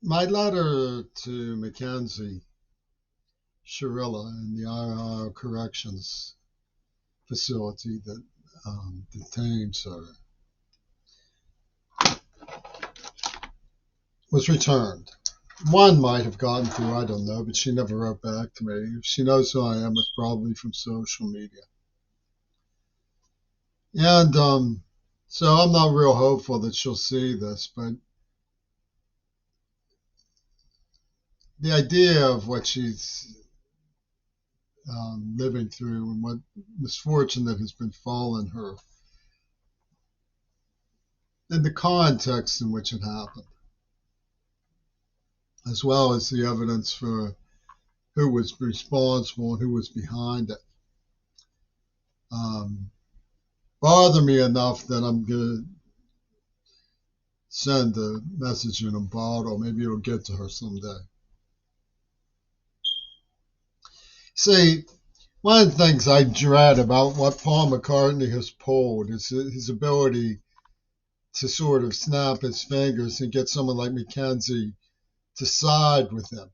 My letter to McCartney&Shirilla in the IR corrections facility that detains her was returned. One might have gotten through, I don't know, but she never wrote back to me. If she knows who I am, it's probably from social media. And so I'm not real hopeful that she'll see this, but the idea of what she's living through and what misfortune that has befallen her, and the context in which it happened, as well as the evidence for who was responsible and who was behind it, um, bother me enough that I'm going to send a message in a bottle. Maybe it'll get to her someday. See, one of the things I dread about what Paul McCartney has pulled is his ability to sort of snap his fingers and get someone like Mackenzie to side with him,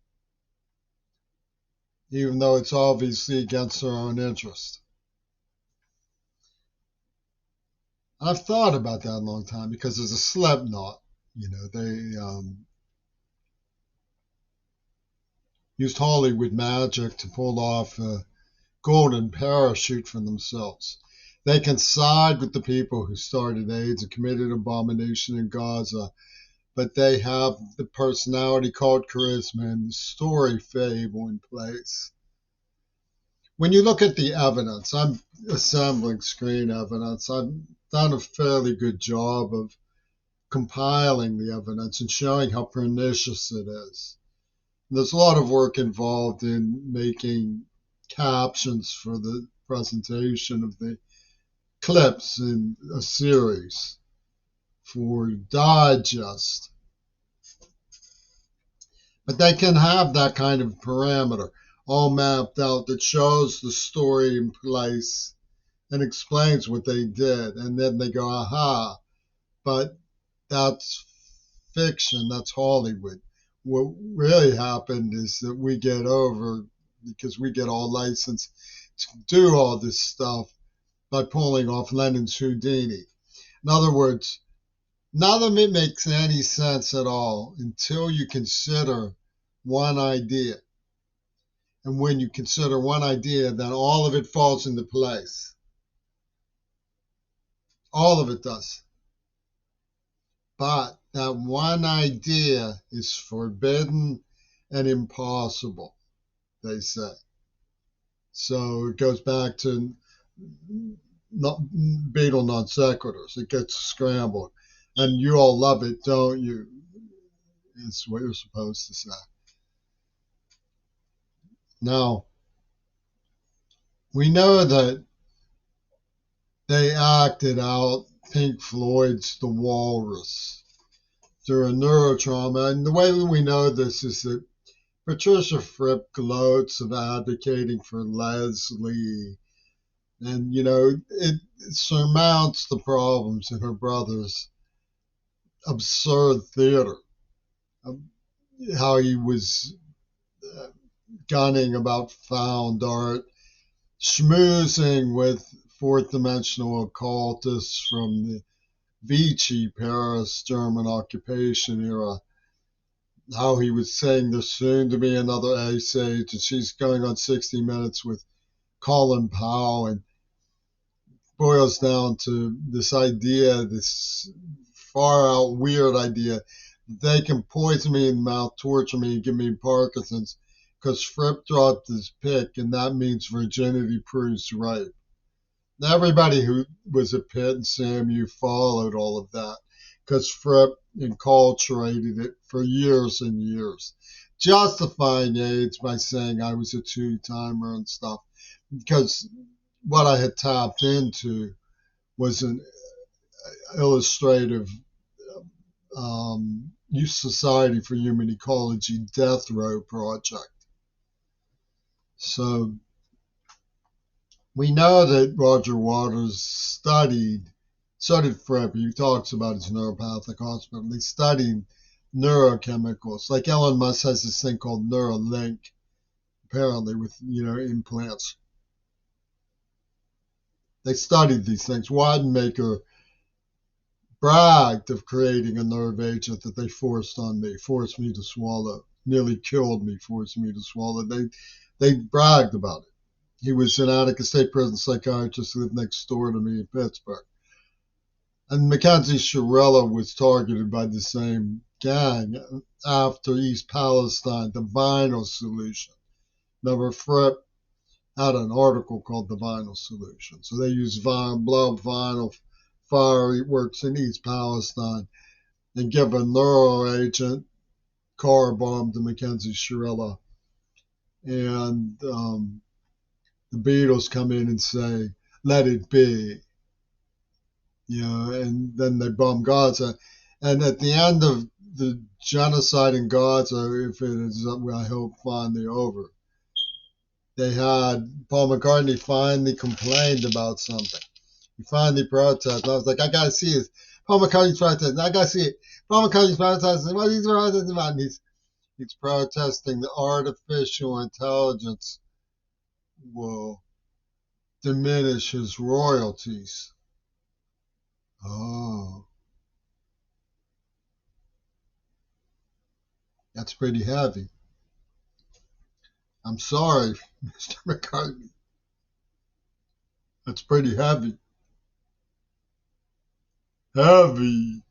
even though it's obviously against their own interest. I've thought about that a long time because there's a slip knot. They used Hollywood magic to pull off a golden parachute for themselves. They can side with the people who started AIDS and committed abomination in Gaza, but they have the personality called charisma and the story fable in place. When you look at the evidence, I'm assembling screen evidence. I've done a fairly good job of compiling the evidence and showing how pernicious it is. There's a lot of work involved in making captions for the presentation of the clips in a series for digest. But they can have that kind of parameter all mapped out that shows the story in place and explains what they did. And then they go, aha, but that's fiction, that's Hollywood. What really happened is that we get over, because we get all licensed to do all this stuff by pulling off Lenin's Houdini. In other words, none of it makes any sense at all until you consider one idea. And when you consider one idea, then all of it falls into place. All of it does. But that one idea is forbidden and impossible, they say. So it goes back to Beetle non sequiturs. It gets scrambled. And you all love it, don't you? Is what you're supposed to say. Now, we know that they acted out Pink Floyd's The Walrus through a neurotrauma. And the way that we know this is that Patricia Fripp gloats of advocating for Leslie. And, it surmounts the problems in her brother's absurd theater. How he was gunning about found art, schmoozing with fourth dimensional occultists from the Vichy Paris German occupation era. How he was saying there's soon to be another Ice Age, and she's going on 60 Minutes with Colin Powell, and boils down to this idea, this far out weird idea. They can poison me in the mouth, torture me, and give me Parkinson's because Fripp dropped his pick, and that means virginity proves right. Everybody who was at Pitt and SAMU followed all of that because Fripp enculturated it for years and years, justifying AIDS by saying I was a two-timer and stuff, because what I had tapped into was an illustrative Youth Society for Human Ecology death row project. So we know that Roger Waters studied Fripp. He talks about his neuropathic hospital. He studied neurochemicals. Like Elon Musk has this thing called Neuralink, apparently with implants. They studied these things. Wattenmaker bragged of creating a nerve agent that they forced on me, forced me to swallow, nearly killed me, forced me to swallow. They bragged about it. He was an Attica State Prison psychiatrist who lived next door to me in Pittsburgh. And McCartney&Shirilla was targeted by the same gang after East Palestine, the vinyl solution. Remember, Fripp had an article called The Vinyl Solution. So they use blood vinyl fireworks in East Palestine and give a neuro agent car bomb to McKenzie-Shirilla. And the Beatles come in and say, let it be. And then they bomb Gaza. And at the end of the genocide in Gaza, if it is, I hope, finally over, they had Paul McCartney finally complained about something. He finally protested. I was like, I gotta see it. Paul McCartney's protesting. I gotta see it. Paul McCartney's protesting. What he's protesting about? And he's protesting the artificial intelligence will diminish his royalties. Oh, that's pretty heavy. I'm sorry, Mr. McCartney. That's pretty heavy. Heavy.